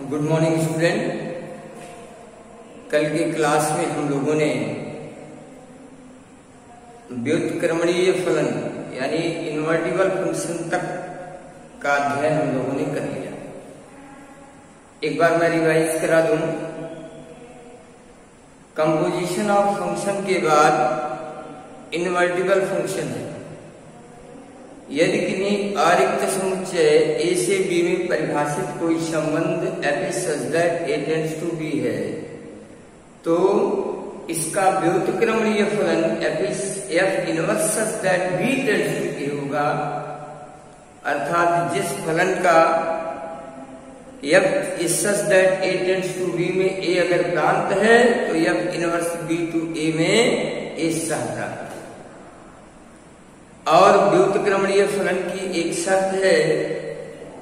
Good morning student. कल की class में हम लोगों ने व्युत्क्रमणीय फलन यानी इनवर्टिबल फंक्शन तक का अध्ययन हम लोगों ने कर लिया। एक बार मैं रिवाइज करा दूं। कंपोजिशन ऑफ फंक्शन के बाद इनवर्टिबल फंक्शन है। यदि किन्हीं अरिक्त समुच्चय ए से बी में परिभाषित कोई संबंध f such that a tends to b है तो इसका व्युत्क्रमणीय फलन f inverse such that b tends to a होगा। अर्थात जिस फलन का f is such that a tends to b में a अगर प्रांत है तो f inverse b to a में a सहप्रांत। और व्युत्क्रमणीय फलन की एक शर्त है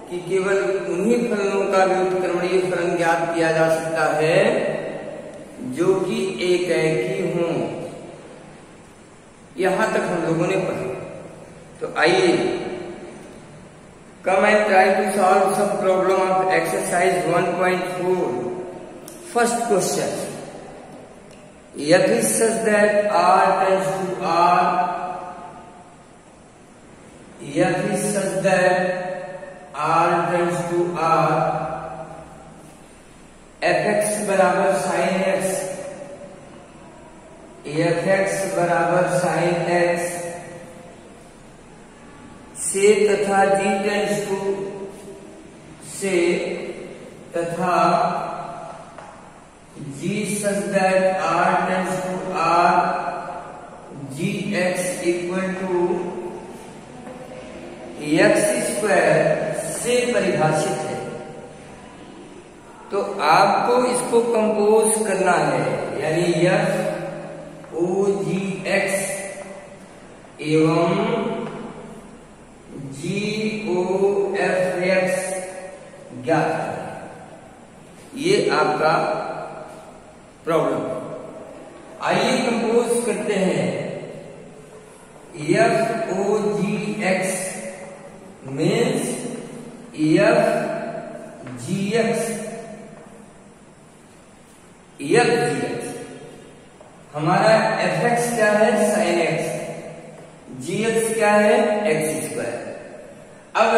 कि केवल उन्हीं फलनों का व्युत्क्रमणीय फलन ज्ञात किया जा सकता है जो कि एकैकी हों। यहां तक हम लोगों ने पढ़ा। तो आइए come and try to solve some problem of exercise 1.4। First question, f is such that r tends to r, f is such that r tends to r, fx बराबर sin x, fx बराबर sin x से तथा g tends to से तथा g such that r tends to r, gx equal to x square से परिभाषित है। तो आपको इसको कंपोज करना है, यानी f o g x एवं g o f x ज्ञात है। ये आपका प्रॉब्लम है। आइए कंपोज करते हैं। f o g x means f gx, f gx हमारा fx क्या है, sin x, gx क्या है, x स्क्वायर। अब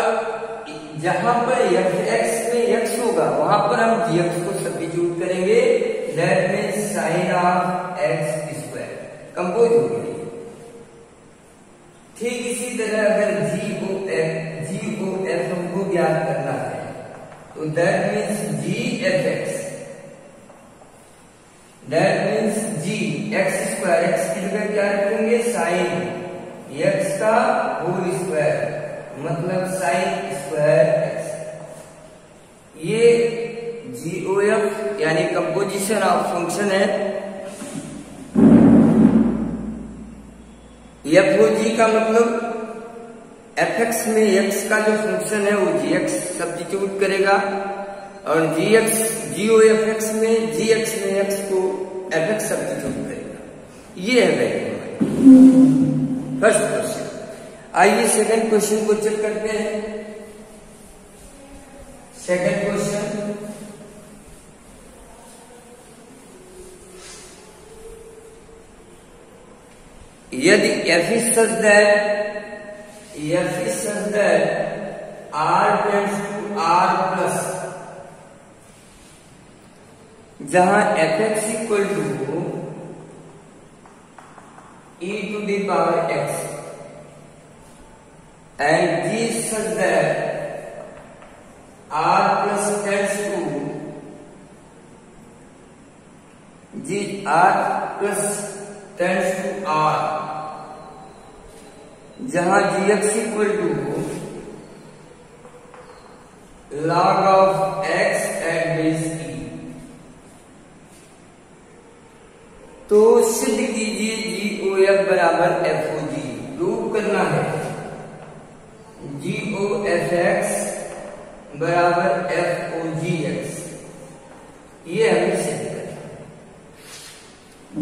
जहां पर fx में x होगा वहां पर हम gx को सब्स्टिट्यूट करेंगे, that means sin of x square compose हो गई। ठीक इसी तरह अगर g o f हमको ज्ञात करना है तो that means g f x, that means g x square, x की जगह क्या रखेंगे, साइन x का होल स्क्वायर मतलब साइन स्क्वायर x। ये g o f यानी कंपोजिशन ऑफ फंक्शन है। f o g का मतलब fx में x का जो फंक्शन है वो gx सब्स्टिट्यूट करेगा और g o f x में gx में x को fx सब्स्टिट्यूट करेगा। ये है वैल्यू फर्स्ट क्वेश्चन। आइए सेकंड क्वेश्चन को चेक करते हैं। सेकंड क्वेश्चन, यदि f is such that r tends to r plus, जहां fx equal to e to the power x and g is such that r plus tends to g r plus tends to r, जहां gx equal to log of x at base e। तो सिद्ध कीजिए G O F बराबर F O G. Prove करना है G O F X बराबर F O G X. ये हमें सिद्ध करना।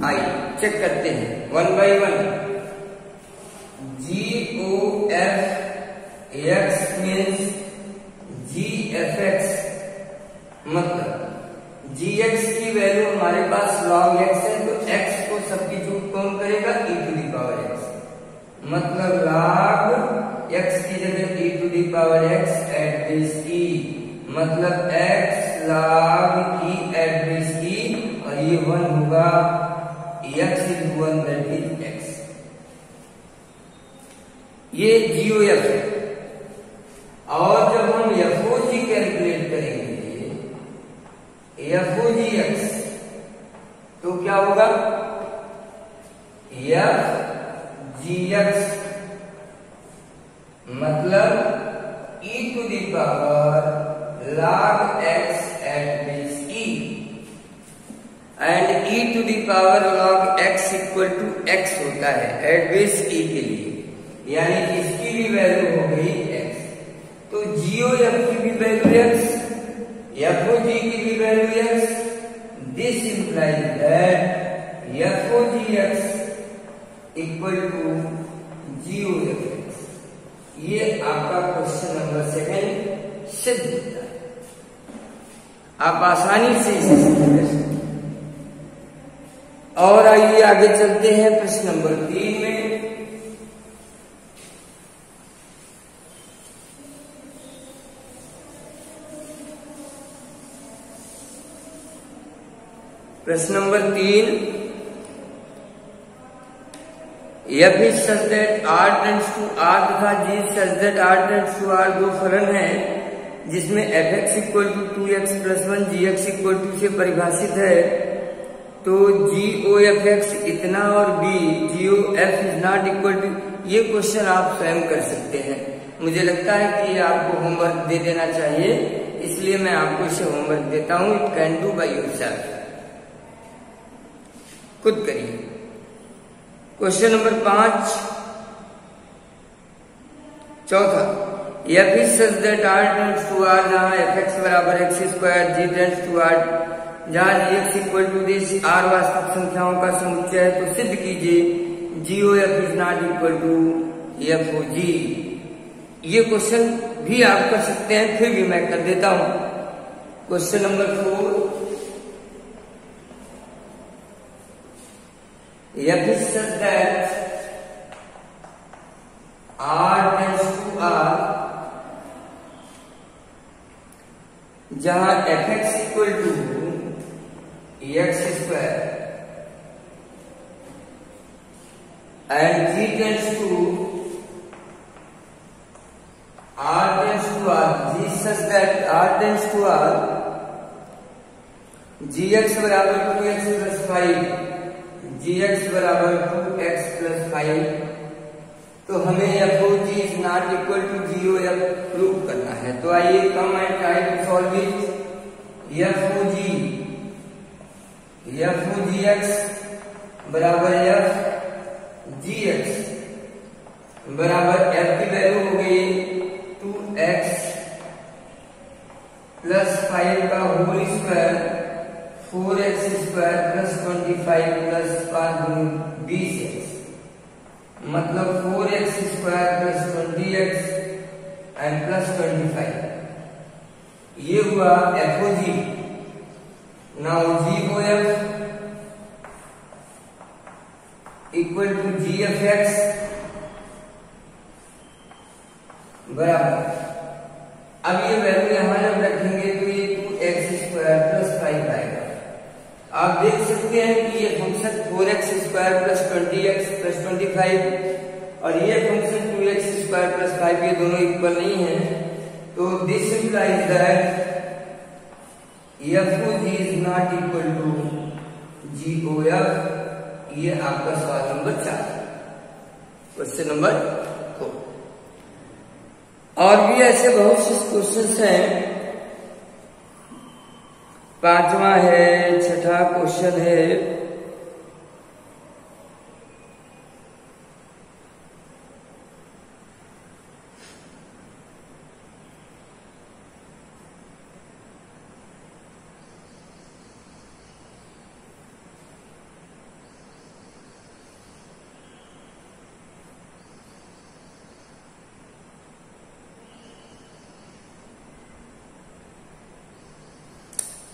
आइए चेक करते हैं one by one. G O F X means G F X मतलब मतलब log x की जगह e to the power x at base e, मतलब x log e eight base e, और ये 1 होगा x is 1 that is x। ये GOF है। और जब हम FOG कैलकुलेट करेंगे FOGX तो क्या होगा FGX मतलब e to the power log x at base e and e to the power log x equal to x होता है एट बेस e के लिए, यानी इसकी भी वैल्यू हो गई x। तो GOF की भी वैल्यू x, FOG की भी value x। This implies that FOGX equal to GOFX। ये आपका क्वेश्चन नंबर 7 सिद्ध होता है। आप आसानी से इसे सिद्ध कर सकते हैं। और आइए आगे चलते हैं प्रश्न नंबर 3 में। प्रश्न number 3, F is such that R tends to R तथा G is such that R tends to R दो फलन है जिसमें fx equal to 2x plus 1 gx equal to से परिभाषित है। तो GOFX इतना और B GOF is not equal to, ये क्वेश्चन आप स्वयं कर सकते हैं। मुझे लगता है कि ये आपको होमवर्क दे देना चाहिए, इसलिए मैं आपको इसे होमवर्क देता हूं। It can do by yourself, खुद करिए। क्वेश्चन नंबर 5 चौथा, F is such that R tends to R जहाँ fx बराबर x square, G tends to R जहाँ gx equal to this, R वास्तविक संख्याओं का समुच्चय है। तो सिद्ध कीजिए GOF is not equal to FOG। ये क्वेश्चन भी आप कर सकते हैं, फिर भी मैं कर देता हूं। Question number 4, F is such that R tends to R जहां fx equal to x square and G tends to R tends to R, G such that R tends to R, gx बराबर 2x plus 5, gx बराबर 2x plus 5। तो हमें FOG is not equal to GOF prove करना है। तो आइए come and try to solve it. FOGX बराबर FGX बराबर f की वैल्यू हो गई 2x प्लस 5 का whole square 4x square plus 25 plus 5 20x, मतलब 4x square plus 20x and plus 25। ये हुआ FOG। Now GOF equal to GFX बराबर, अब ये वैल्यू यहां जब रखेंगे तो ये 2x स्क्वायर प्लस 5 आएगा। आप देख सकते हैं कि ये function 4x square plus 20x plus 25 और ये फंक्शन 2x स्क्वायर प्लस 5, ये दोनों इक्वल नहीं है। तो this implies that FOG is not equal to GOF। ये आपका सवाल नंबर 4, क्वेश्चन नंबर 4। और भी ऐसे बहुत से क्वेश्चंस हैं। 5वां है, 6ठा क्वेश्चन है।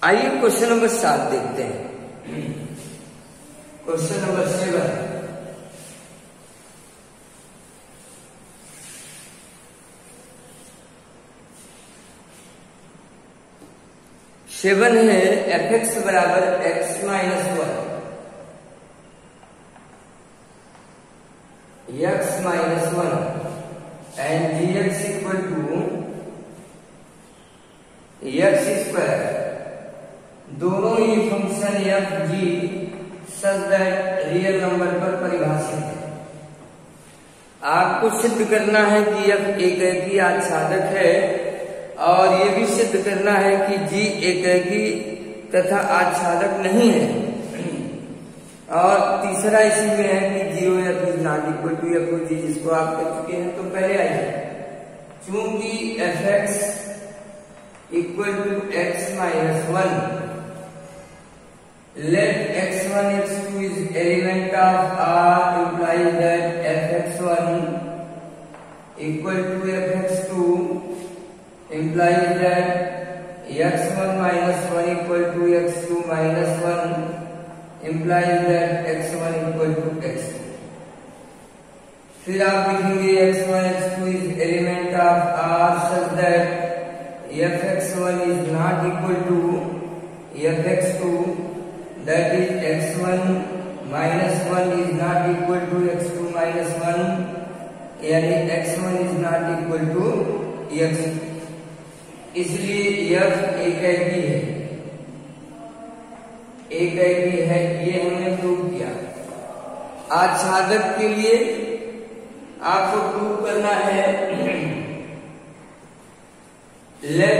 आइए क्वेश्चन नंबर 7 देखते हैं। क्वेश्चन नंबर 7, 7 है fx बराबर x minus 1, x minus 1 and gx equal to x square. दोनों ही function F G such that real number पर परिभाषित है। आपको सिद्ध करना है कि एफ एकैकी आच्छादक है और ये भी सिद्ध करना है कि जी एकैकी तथा आच्छादक नहीं है। और तीसरा इसी में है कि G O F is not equal to F G, जिसको आप कर चुके हैं। तो पहले आइए, चूंकि F X equal to X minus 1, let x1 x2 is element of R implies that fx1 equal to fx2 implies that x1 minus 1 equal to x2 minus 1 implies that x1 equal to x2। फिर आप लिखेंगे x1 x2 is element of R such that fx1 is not equal to fx2, that is x1 minus 1 is not equal to x2 minus 1, यानी x1 is not equal to x2। इसलिए f एकैकी है, एकैकी है, ये हमने prove किया। आच्छादक के लिए आपको प्रूव करना है let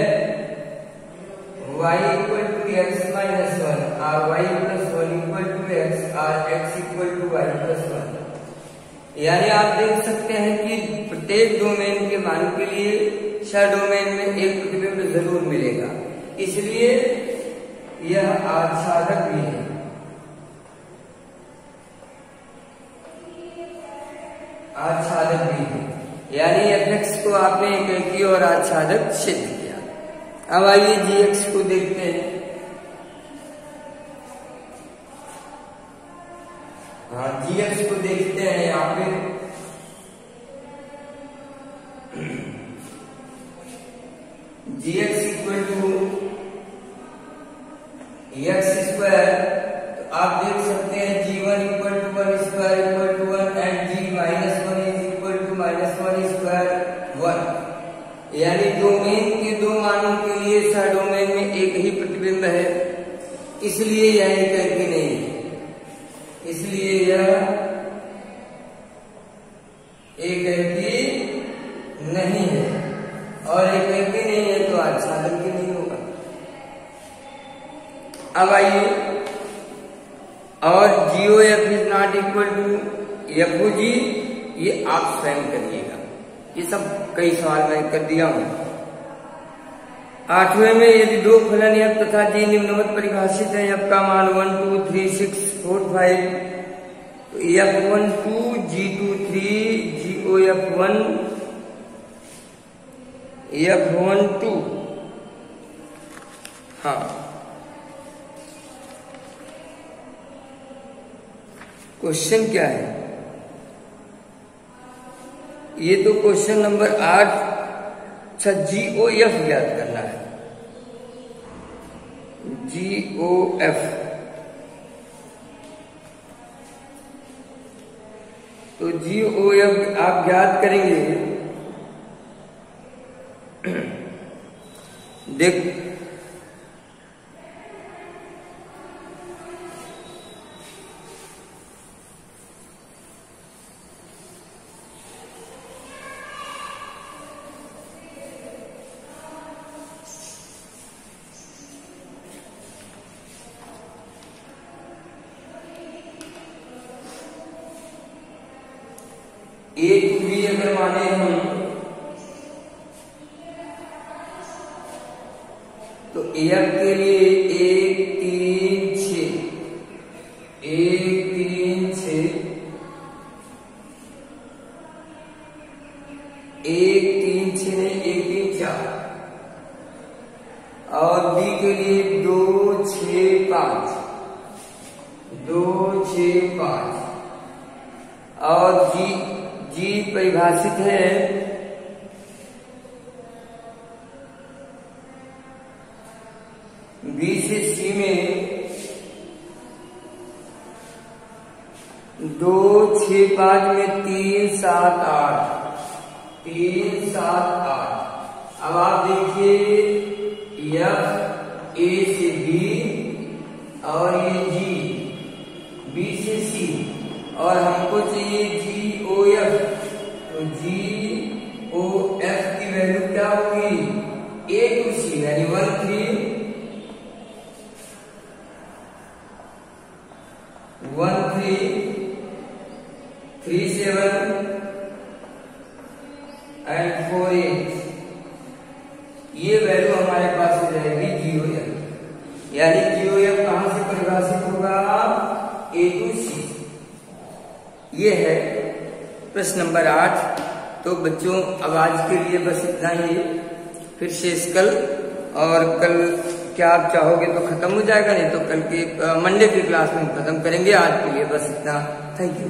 y equal to x minus 1 or y plus 1 equal to x or x equal to y plus 1। यानी आप देख सकते हैं कि प्रत्येक डोमेन के मान के लिए छह डोमेन में एक प्रतिबिंब जरूर मिलेगा, इसलिए यह आच्छादक भी है। आच्छादक भी है, यानी fx को आपने एकैकी और आच्छादक सिद्ध किया। अब आइए gx को देखते हैं। हाँ, gx को देखते हैं यहाँ पे। gx equal to X square, तो आप देख सकते हैं g1 equal to 1 square equal to 1 and g minus 1 is equal to minus 1 square 1। यानी डोमेन के दो मानों के लिए सह डोमेन में एक ही प्रतिबिंब है, इसलिए यह एकैकी नहीं है, इसलिए यह एकैकी नहीं है, और एकैकी नहीं है तो आच्छादक भी नहीं होगा। अब आइए, और G O F is not equal to F G, ये आप स्वयं करिएगा, ये सब कई सवाल मैं कर दिया हूं। 8वें में यदि दो फलन एफ तथा जी निम्नवत परिभाषित है, एफ का मान 1 2 3 6 4 5, तो F12 G23 GOF1 F12। हाँ, क्वेश्चन क्या है? ये तो क्वेश्चन नंबर 8। अच्छा, GOF याद करना है। GOF, तो GOF आप याद करेंगे। देख, एक भी अगर माने हम तो एफ के लिए 1 3 6 1 3 6 1 3 6 नहीं 1 3 4, और बी के लिए 2 6 5 2 6 5, और जी परिभाषित है 2, 6, 5 में 3, 7, 8, 3, 7, 8। अब आप देखिए F A से B और ये G B से C और हमको चाहिए G O F। तो G O F की वैल्यू क्या होगी? A to C यानी 1, 3, 1, 3, 3, 7 and 4, 8। ये वैल्यू हमारे पास हो जाएगी GOF। यानी GOF कहां से परिभाषित होगा? A to C। ये है प्रश्न नंबर 8। तो बच्चों अब आज के लिए बस इतना ही। फिर शेष कल, और कल क्या आप चाहोगे तो खत्म हो जाएगा, नहीं तो कल के मंडे की क्लास में खत्म करेंगे। आज के लिए बस इतना। Thank you.